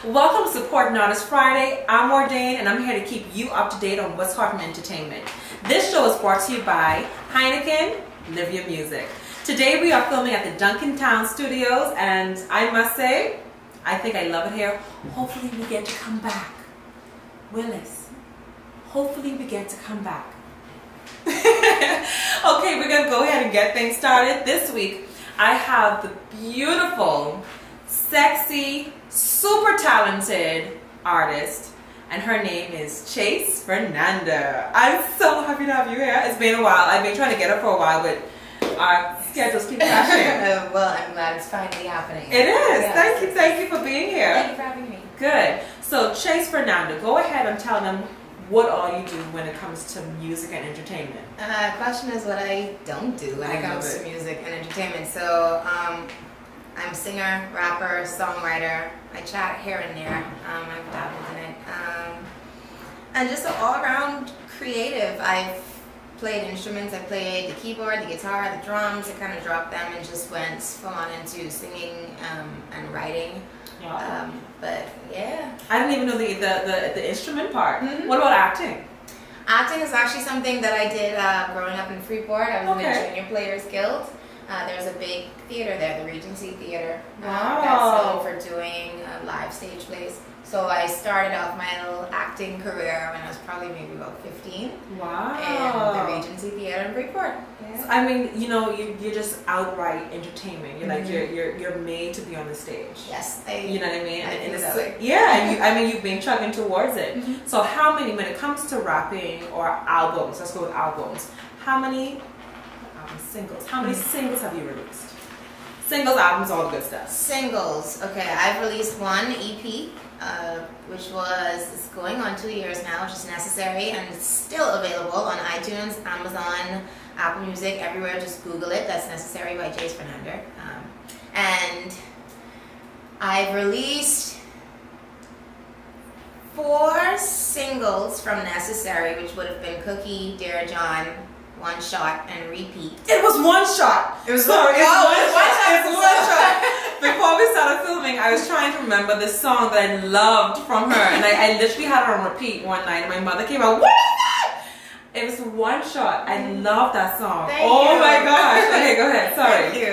Welcome to Support an Artist Friday. I'm Ordain and I'm here to keep you up to date on what's hot in entertainment. This show is brought to you by Heineken, Live Your Music. Today we are filming at the Duncantown Studios and I must say, I think I love it here. Hopefully we get to come back. Willis, hopefully we get to come back. Okay, we're gonna go ahead and get things started. This week I have the beautiful, sexy, super talented artist, and her name is Chase Fernander. I'm so happy to have you here. It's been a while. I've been trying to get her for a while, but our schedules keep crashing. Well, I'm glad it's finally happening. It is. Yes. Thank you for being here. Thank you for having me. Good. So Chase Fernander, go ahead and tell them what all you do when it comes to music and entertainment. Question is what I don't do when it comes to music and entertainment. So I'm a singer, rapper, songwriter. I chat here and there. I've dabbled in it. And just an all-around creative. I've played instruments. I played the keyboard, the guitar, the drums. I kind of dropped them and just went full on into singing and writing. Yeah. But yeah. I didn't even know the instrument part. Mm-hmm. What about acting? Acting is actually something that I did growing up in Freeport. I was in the Junior Players Guild. There's a big theater there, the Regency Theater, that's known for doing live stage plays. So I started off my little acting career when I was probably maybe about 15. Wow. In the Regency Theater in Freeport. Yeah. So, I mean, you know, you're just outright entertainment. You're like you're made to be on the stage. Yes, you know what I mean. Yeah, and I mean, you've been chugging towards it. So how many, when it comes to rapping or albums, let's go with albums. How many singles? How many singles have you released? Singles, albums, all the good stuff. Singles. Okay, I've released one EP. Which it's going on 2 years now, which is Necessary, and it's still available on iTunes, Amazon, Apple Music, everywhere. Just Google it. That's Necessary by Chase Fernander. And I've released 4 singles from Necessary, which would have been Cookie, Dear John, One Shot, and Repeat. It was one shot. It was one shot. Before we started filming, I was trying to remember this song that I loved from her, and I literally had it on repeat one night, and my mother came out, what is that? It was One Shot. I love that song. Thank you. My gosh. Okay, go ahead. Sorry. Thank you.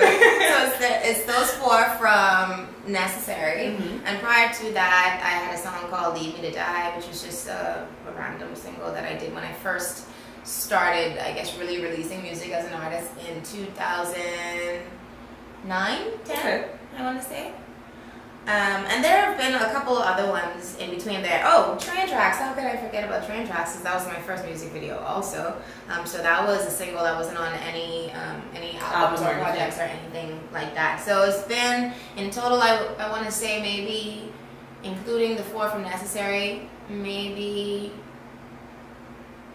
So it's those 4 from Necessary, and prior to that, I had a song called Leave Me to Die, which was just a random single that I did when I first started, I guess, really releasing music as an artist in 2009, 10, I want to say. And there have been a couple other ones in between there. Oh, Train Tracks. How could I forget about Train Tracks? Because that was my first music video also. So that was a single that wasn't on any albums or projects or anything like that. So it's been, in total, I want to say maybe, including the 4 from Necessary, maybe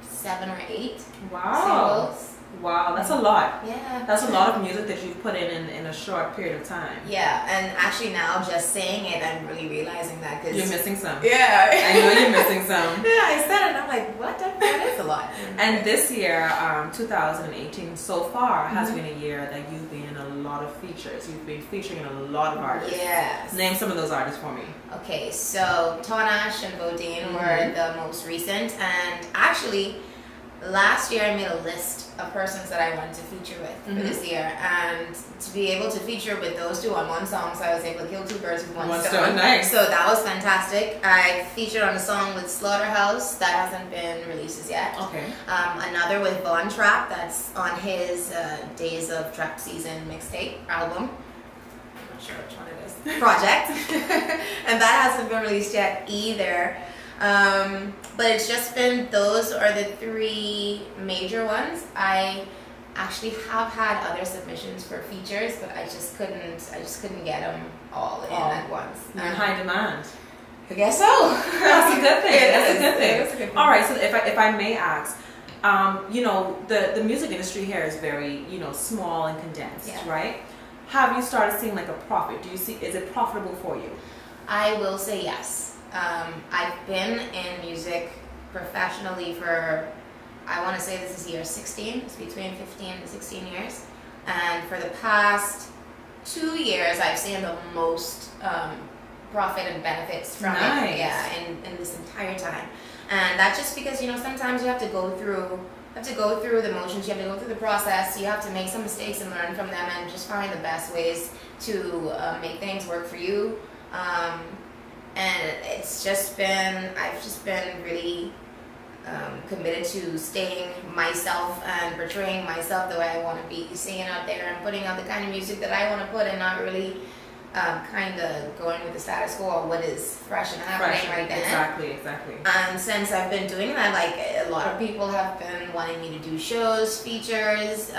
7 or 8 singles. Wow, that's a lot. Yeah. That's a lot of music that you've put in a short period of time. Yeah, and actually now just saying it, I'm really realizing that. Cause you're missing some. Yeah. I know you're missing some. Yeah, I said it and I'm like, what? That is a lot. And this year, 2018, so far, has been a year that you've been in a lot of features. You've been featuring a lot of artists. Yes. Name some of those artists for me. Okay, so Tonash and Bodine were the most recent, and actually, last year I made a list of persons that I wanted to feature with for this year, and to be able to feature with those 2 on one song, so I was able to kill 2 birds with one stone. Nice. So that was fantastic. I featured on a song with Slaughterhouse that hasn't been released as yet. Okay. Another with Von Trapp that's on his Days of Trap Season mixtape album. I'm not sure which one it is. Project. And that hasn't been released yet either. But it's just been, those are the 3 major ones. I actually have had other submissions for features, but I just couldn't get them all in at once. You're in high demand. I guess so. That's a good thing. That's a good thing. That's a good thing. All right, so if I may ask, you know, the music industry here is very, you know, small and condensed, right? Have you started seeing like a profit? Do you see, is it profitable for you? I will say yes. I've been in music professionally for, I want to say this is year 16. It's between 15 and 16 years. And for the past 2 years, I've seen the most profit and benefits from Nice. it. Yeah, in this entire time. And that's just because, you know, sometimes you have to go through the motions, you have to go through the process, you have to make some mistakes and learn from them and just find the best ways to make things work for you. And it's just been, I've just been really committed to staying myself and portraying myself the way I want to be, singing out there and putting out the kind of music that I want to put, and not really kind of going with the status quo or what is fresh and happening right then. Exactly. And since I've been doing that, like, a lot of people have been wanting me to do shows, features,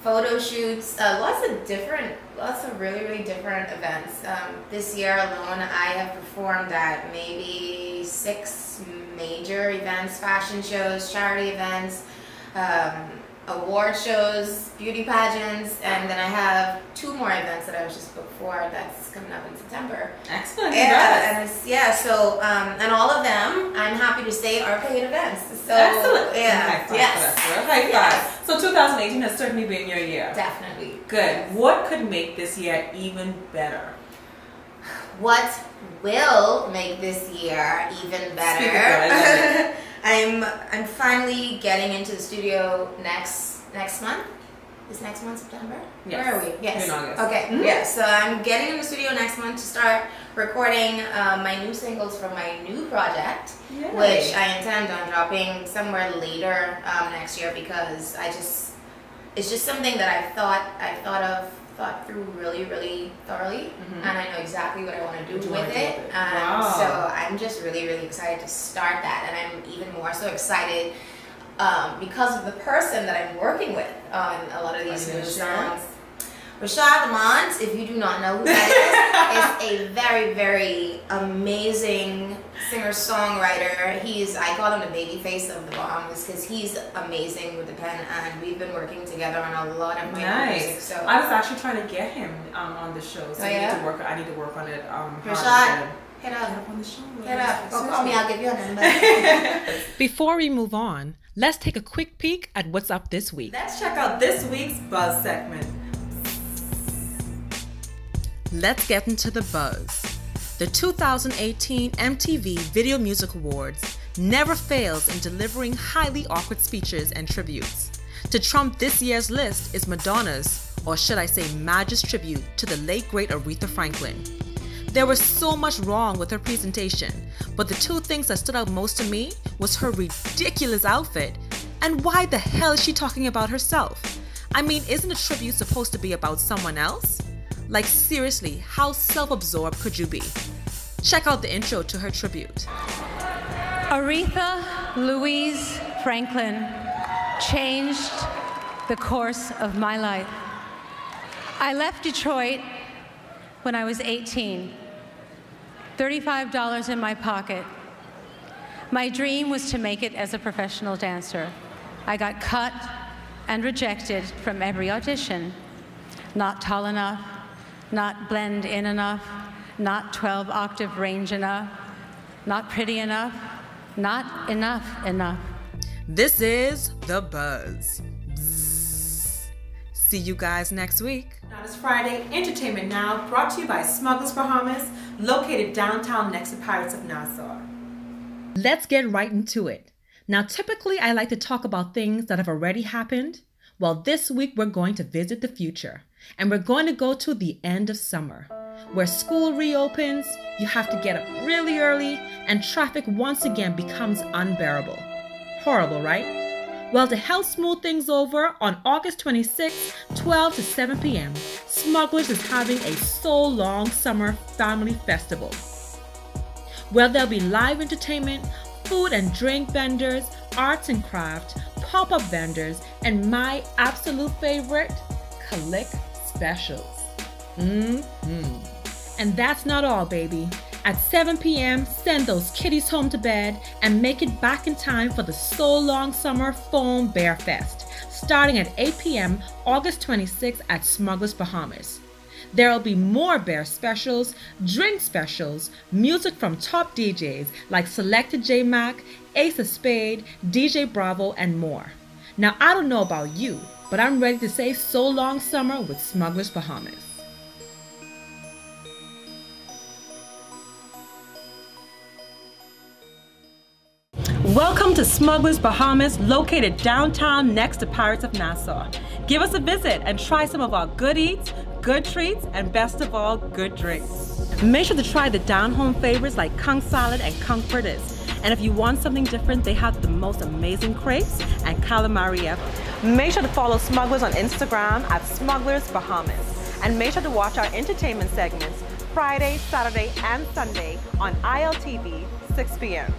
photo shoots, lots of really different events. This year alone, I have performed at maybe 6 major events, fashion shows, charity events, award shows, beauty pageants, and then I have 2 more events that I was just booked for that's coming up in September. Excellent. So and all of them, I'm happy to say, are paid events. So excellent. Yeah. Yes. High five. So 2018 has certainly been your year. Definitely. Good. Yes. What could make this year even better? What will make this year even better? Speak it, I love it. I'm finally getting into the studio next month. Is next month September? Yes. Where are we? Yes. In August. Okay. Mm-hmm. Yeah. So I'm getting in the studio next month to start recording my new singles from my new project, Yay. which I intend on dropping somewhere later next year, because it's just something that I've thought through really thoroughly, and I know exactly what I want to do with it. Wow. So I'm just really excited to start that, and I'm even more so excited because of the person that I'm working with on a lot of these new songs. Rashad Lamont, if you do not know who that is a very amazing singer-songwriter. I call him the baby face of the Bahamas, because he's amazing with the pen, and we've been working together on a lot of my music. So I was actually trying to get him on the show, so I need to work on it. Rashad, hit up. Get up on the show. Hit up. Go call me. I'll give you a number. Before we move on, let's take a quick peek at what's up this week. Let's check out this week's Buzz segment. Let's get into the buzz. The 2018 MTV Video Music Awards never fails in delivering highly awkward speeches and tributes. To trump this year's list is Madonna's, or should I say Madge's, tribute to the late great Aretha Franklin. There was so much wrong with her presentation, but the 2 things that stood out most to me was her ridiculous outfit, and why the hell is she talking about herself? I mean, isn't a tribute supposed to be about someone else? Like, seriously, how self-absorbed could you be? Check out the intro to her tribute. Aretha Louise Franklin changed the course of my life. I left Detroit when I was 18, $35 in my pocket. My dream was to make it as a professional dancer. I got cut and rejected from every audition. Not tall enough, not blend in enough, not 12-octave range enough, not pretty enough, not enough. This is The Buzz. Bzzz. See you guys next week. Now it's Friday Entertainment Now, brought to you by Smugglers Bahamas, located downtown next to Pirates of Nassau. Let's get right into it. Now, typically I like to talk about things that have already happened. Well, this week we're going to visit the future. And we're going to go to the end of summer, where school reopens, you have to get up really early, and traffic once again becomes unbearable. Horrible, right? Well, to help smooth things over, on August 26th, 12 to 7 p.m., Smugglers is having a So Long Summer Family Festival, where there'll be live entertainment, food and drink vendors, arts and craft, pop-up vendors, and my absolute favorite, Click specials. And that's not all, baby. At 7 p.m., send those kiddies home to bed and make it back in time for the So Long Summer Foam Bear Fest, starting at 8 p.m. August 26th at Smugglers Bahamas. There will be more bear specials, drink specials, music from top DJs like Selected J Mac, Ace of Spade, DJ Bravo, and more. Now, I don't know about you, but I'm ready to say so long summer with Smugglers Bahamas. Welcome to Smuggler's Bahamas, located downtown next to Pirates of Nassau. Give us a visit and try some of our good eats, good treats, and best of all, good drinks. Make sure to try the down-home favorites like conch salad and conch fritters. And if you want something different, they have the most amazing crepes and calamari ever. Make sure to follow Smugglers on Instagram at Smugglers Bahamas. And make sure to watch our entertainment segments Friday, Saturday, and Sunday on ILTV, 6 p.m.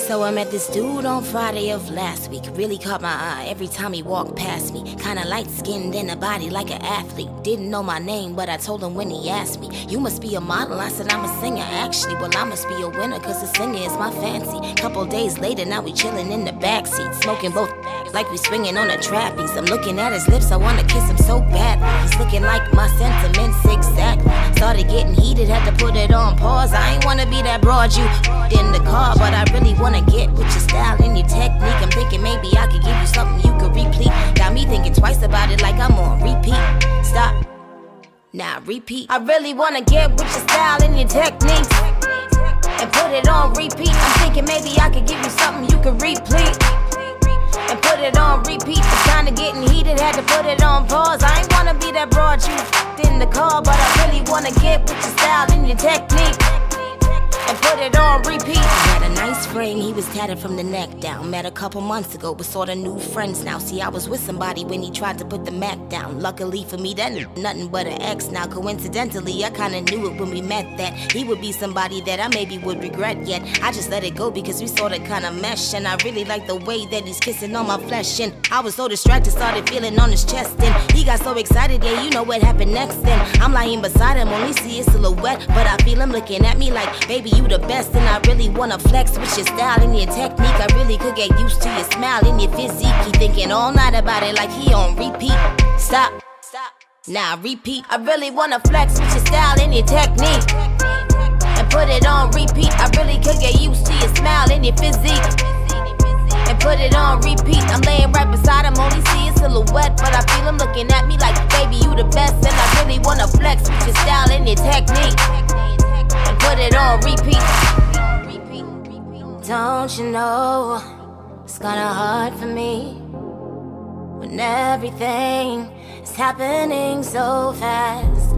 So I met this dude on Friday of last week. Really caught my eye every time he walked past me. Kinda light-skinned and a body like an athlete. Didn't know my name, but I told him when he asked me, "You must be a model." I said, "I'm a singer." Actually, well, I must be a winner, cause a singer is my fancy. Couple days later, now we chilling in the backseat, smoking both like we swinging on a trapeze. I'm looking at his lips, I wanna kiss him so badly. He's looking like my sentiments exactly. Started getting heated, had to put it on pause. I ain't wanna be that broad you in the car, but I really wanna get with your style and your technique. I'm thinking maybe I could give you something you could repeat. Got me thinking twice about it like I'm on repeat. Stop, now repeat. I really wanna get with your style and your techniques and put it on repeat. I'm thinking maybe I could give you something you could repeat and put it on repeat. It's kinda getting heated, had to put it on pause. I ain't wanna be that broad you in the car, but I really wanna get with your style and your technique and put it on repeat. He had a nice frame, he was tatted from the neck down. Met a couple months ago, but sorta new friends now. See, I was with somebody when he tried to put the Mac down. Luckily for me, that nothing but an ex. Now coincidentally, I kinda knew it when we met that he would be somebody that I maybe would regret yet. I just let it go because we sorta kinda mesh, and I really like the way that he's kissing on my flesh. And I was so distracted, started feeling on his chest, and he got so excited, yeah, you know what happened next. Then I'm lying beside him, only see his silhouette, but I feel him looking at me like, "Baby, you the best," and I really wanna flex with your style and your technique. I really could get used to your smile and your physique. He thinking all night about it like he on repeat. Stop, now repeat. I really wanna flex with your style and your technique and put it on repeat. I really could get used to your smile and your physique and put it on repeat. I'm laying right beside him, only see his silhouette, but I feel him looking at me like, "Baby, you the best," and I really wanna flex with your style and your technique and put it on repeat. Don't you know it's kinda hard for me when everything is happening so fast?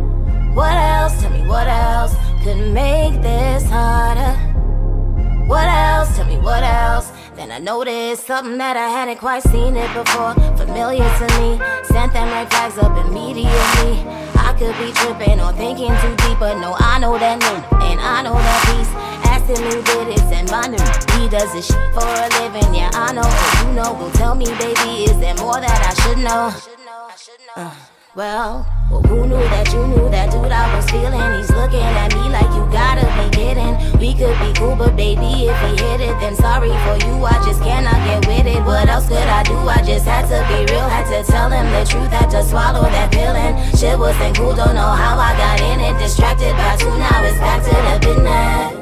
What else, tell me what else could make this harder? What else, tell me what else? Then I noticed something that I hadn't quite seen it before. Familiar to me, sent them red flags up immediately. I could be tripping or thinking too deep, but no, I know that name and I know that peace. Asking me did it and my name. He does this shit for a living, yeah, I know. You know, go tell me, baby, is there more that I should know? Well, who knew that you knew that dude I was feeling? He's looking at me like, you gotta be kidding. We could be cool, but baby, if he hit it, then sorry for you, I just cannot get with it. What else could I do? I just had to be real, had to tell him the truth, had to swallow that feeling. Shit wasn't cool, don't know how I got in it. Distracted by two, now it's back to the business.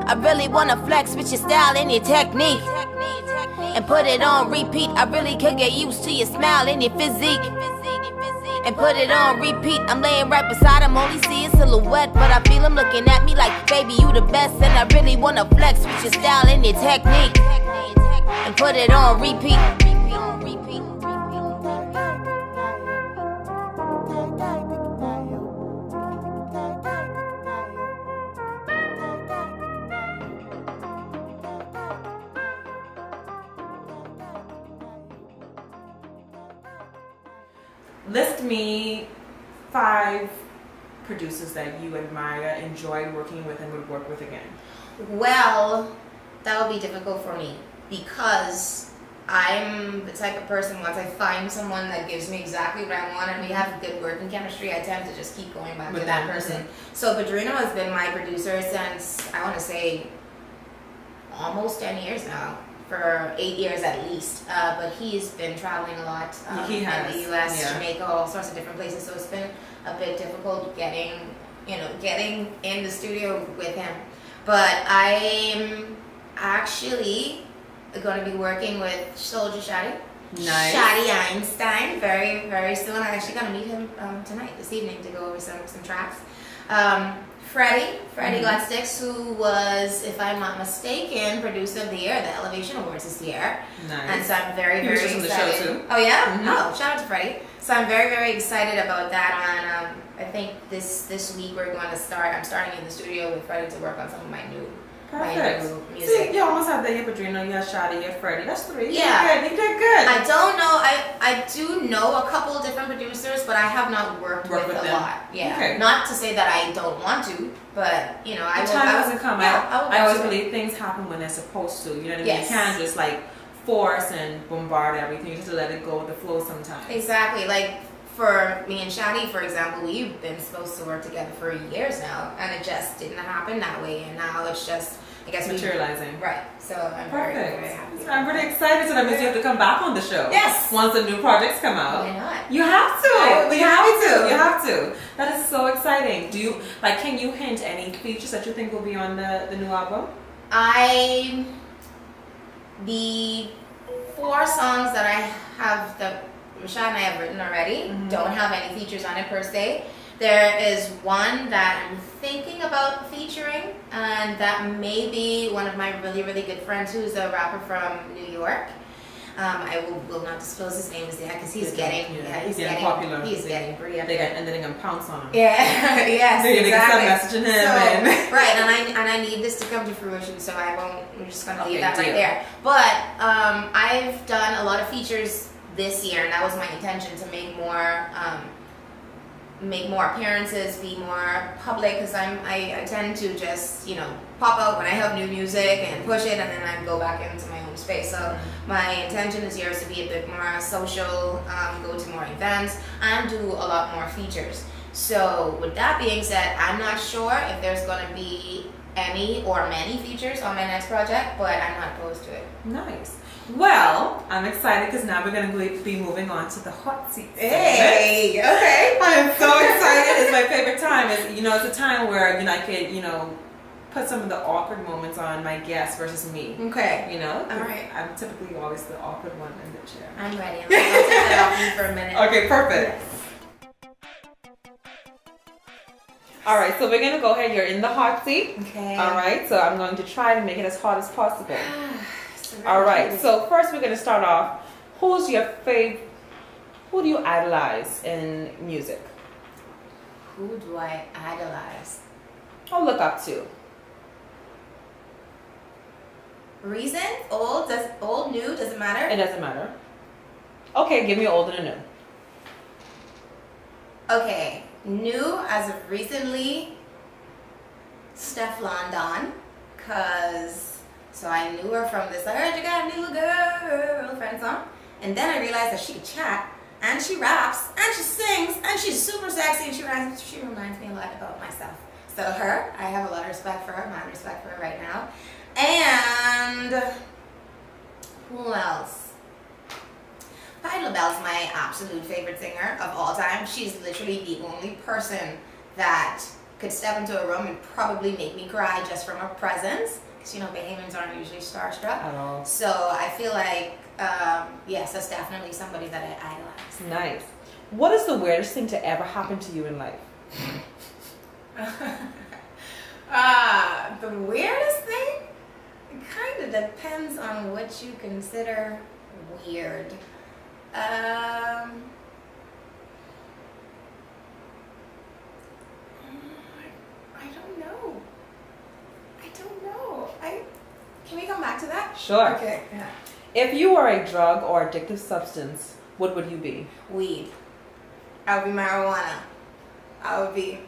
I really wanna flex with your style and your technique and put it on repeat. I really could get used to your smile and your physique and put it on repeat. I'm laying right beside him, only see his silhouette, but I feel him looking at me like, "Baby, you the best," and I really wanna flex with your style and your technique and put it on repeat. List me 5 producers that you admire, enjoyed working with, and would work with again. Well, that would be difficult for me because I'm the type of person, once I find someone that gives me exactly what I want and we have good working chemistry, I tend to just keep going back to that person. So Padrino has been my producer since, I want to say, almost 10 years now. For 8 years at least, but he's been traveling a lot he has. in the U.S., Jamaica, all sorts of different places. So it's been a bit difficult getting in the studio with him. But I'm actually going to be working with Soldier Shadi. Nice. Shadi Einstein, very, very soon. I'm actually going to meet him tonight, this evening, to go over some tracks. Freddie Gladsticks, who was, if I'm not mistaken, producer of the year at the Elevation Awards this year. Nice. And so I'm very, very excited. He was on the show too. Oh yeah? Oh, shout out to Freddie. So I'm very, very excited about that. And I think this week I'm starting in the studio with Freddie to work on some of my new music. See, you almost have the Padrino, you have Shadi, you have Freddie. That's 3. Yeah. You did good. I don't know. I do know a couple of different producers, but I have not worked with a lot. Yeah. Okay. Not to say that I don't want to, but the time hasn't come. Yeah, I always believe things happen when they're supposed to. You know what I mean? Yes. You can't just like force and bombard everything. You just have to let it go with the flow sometimes. Exactly. Like for me and Shadi, for example, we've been supposed to work together for years now, and it just didn't happen that way. And now it's just, I guess, materializing. Right. So I'm very, very happy. I'm really excited. So that means you have to come back on the show. Yes. Once the new projects come out. Why not? You have to. You have to. That is so exciting. Do you can you hint any features that you think will be on the new album? The 4 songs that I have that Rashad and I have written already don't have any features on it per se. There is one that I'm thinking about featuring, and that may be one of my really, really good friends who's a rapper from New York. I will not disclose his name yet because he's getting popular. He's getting pretty up there. And then they're gonna pounce on him. Yeah, yes, exactly. Messaging him. Right, and I need this to come to fruition, so I'm just gonna leave that right there. But I've done a lot of features this year, and that was my intention, to make more appearances, be more public, because I tend to just pop out when I have new music and push it, and then I go back into my own space. So my intention this year is to be a bit more social, go to more events, and do a lot more features. So with that being said, I'm not sure if there's going to be any or many features on my next project, but I'm not opposed to it. Nice. Well, I'm excited because now we're going to be moving on to the hot seat. Hey, okay. I'm so excited. It's my favorite time. It's a time where I could put some of the awkward moments on my guests versus me. Okay. All right. I'm typically always the awkward one in the chair. I'm ready. I'll take that off you for a minute. Okay, perfect. Yes. All right, so we're going to go ahead. You're in the hot seat. Okay. All right, so I'm going to try to make it as hot as possible. All right, so first we're going to start off. Who's your favorite? Who do you idolize in music? Who do I idolize? Or look up to? Recent? Old? Old? New? Does it matter? It doesn't matter. Okay, give me old and a new. Okay, new as of recently, Stefflon Don, so I knew her from this I Heard You Got a New Girlfriend song, and then I realized that she could chat, and she raps, and she sings, and she's super sexy, and she reminds me a lot about myself. So her, I have a lot of respect for her, mad respect for her right now. And who else? Patti LaBelle's my absolute favorite singer of all time. She's literally the only person that could step into a room and probably make me cry just from her presence. Because Bahamians aren't usually starstruck at all. So I feel like, yes, that's definitely somebody that I idolize. Nice. What is the weirdest thing to ever happen to you in life? The weirdest thing? It kind of depends on what you consider weird. I don't know. Can we come back to that? Sure. Okay. Yeah. If you were a drug or addictive substance, what would you be? Weed. I would be marijuana. I would be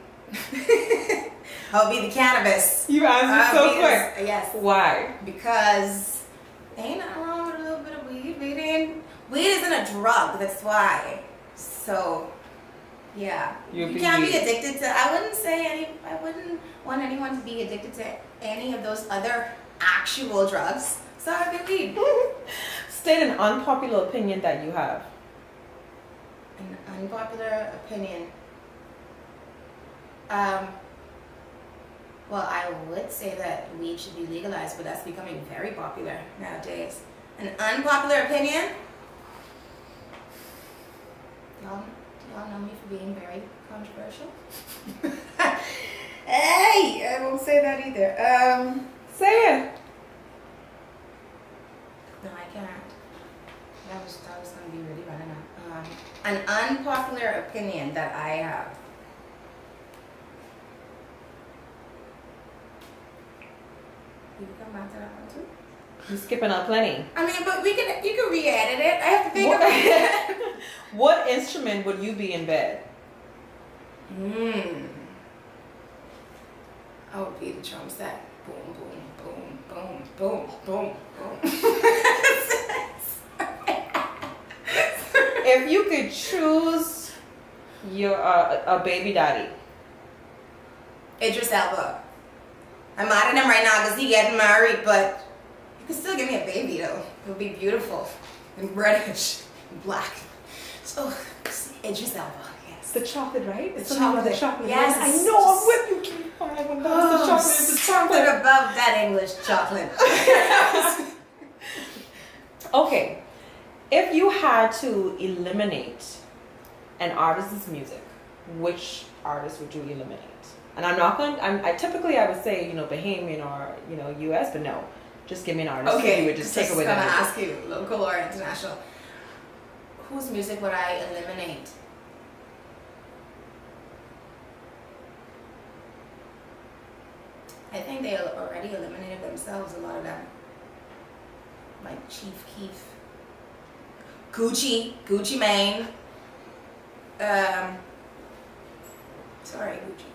the cannabis. You answered so quick. Yes. Why? Because ain't nothing wrong with a little bit of weed. Weed isn't a drug. That's why. So, yeah. You can't be addicted to. I wouldn't want anyone to be addicted to any of those other actual drugs. So I would be weed. State an unpopular opinion that you have. An unpopular opinion. Well, I would say that weed should be legalized, but that's becoming very popular nowadays. An unpopular opinion? Y'all know me for being very controversial? Hey, I won't say that either. Say it. No, I can't. That was going to be really running out. An unpopular opinion that I have. You can come back to that one too. You're skipping out plenty. I mean, but you can re-edit it. I have to think about it. What instrument would you be in bed? I would be the drum set. Boom, boom, boom, boom, boom, boom, boom. If you could choose your a baby daddy. Idris Elba. I'm mad at him right now because he getting married, but you can still give me a baby though. It would be beautiful and reddish and black. So Idris Elba, yes. The chocolate, right? The chocolate. The chocolate. Yes. I know. I'm with you. Keep fine. When that's the chocolate. It's the chocolate. Above that English chocolate. Okay. If you had to eliminate an artist's music, which artist would you eliminate? And I'm not going. I typically I would say Bahamian or U.S. but no, just give me an artist. Okay, you would just take away. I'm gonna ask you, local or international. Whose music would I eliminate? I think they already eliminated themselves. A lot of them, like Chief Keef, Gucci Mane. Sorry, Gucci.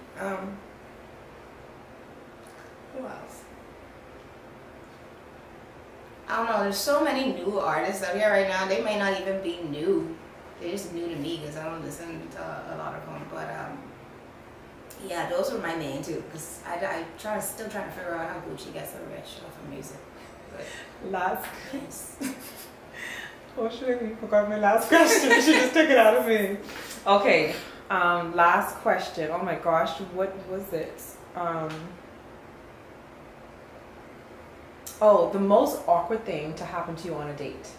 Who else? I don't know. There's so many new artists out here right now. They may not even be new. They're just new to me because I don't listen to a lot of them. But yeah, those were my main two. Because still trying to figure out how Gucci gets so rich off of music. But last. Oh shit! You forgot my last question. She just took it out of me. Okay. Last question. Oh my gosh, what was it? Oh, the most awkward thing to happen to you on a date.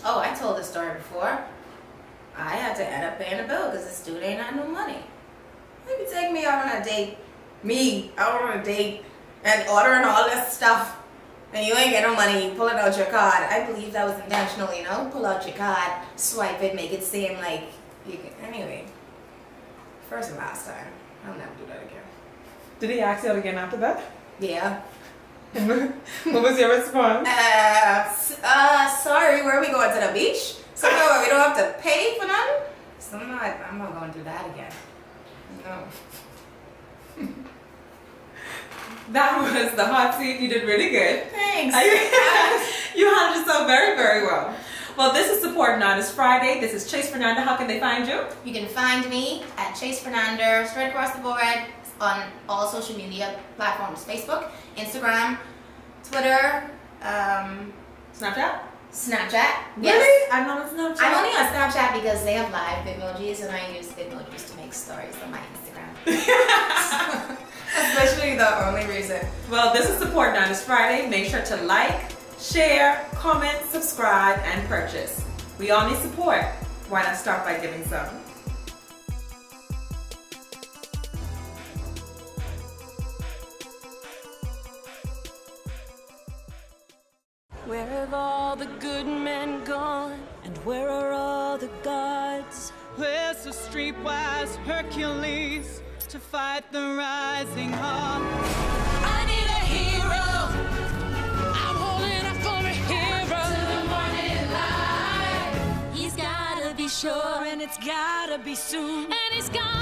Oh, I told this story before. I had to end up paying the bill because this dude ain't had no money. Maybe take me out on a date, and ordering all this stuff, and you ain't get no money, you pulling out your card. I believe that was intentional, pull out your card, swipe it, make it seem like you can. Anyway, first and last time. I'll never do that again. Did he ask you out again after that? Yeah. What was your response? Sorry, where are we going, to the beach? Somewhere where we don't have to pay for nothing? So I'm not going to do that again. No. That was the hot seat. You did really good. Thanks. You handled yourself very, very well. Well, this is Support an Artist Friday. This is Chase Fernander. How can they find you? You can find me at Chase Fernander, straight across the board, on all social media platforms: Facebook, Instagram, Twitter, Snapchat? Snapchat. Really? Yes. I'm not on Snapchat. I'm only on Snapchat because they have live Bitmojis, and I use Bitmojis to make stories on my Instagram. That's literally the only reason. Well, this is Support an Artist Friday. Make sure to like, share, comment, subscribe, and purchase. We all need support. Why not start by giving some? Where have all the good men gone? And where are all the gods? Where's the streetwise Hercules to fight the rising heart? I need a hero. I'm holding up for a hero. To the morning light. He's gotta be sure, and it's gotta be soon. And he's gone.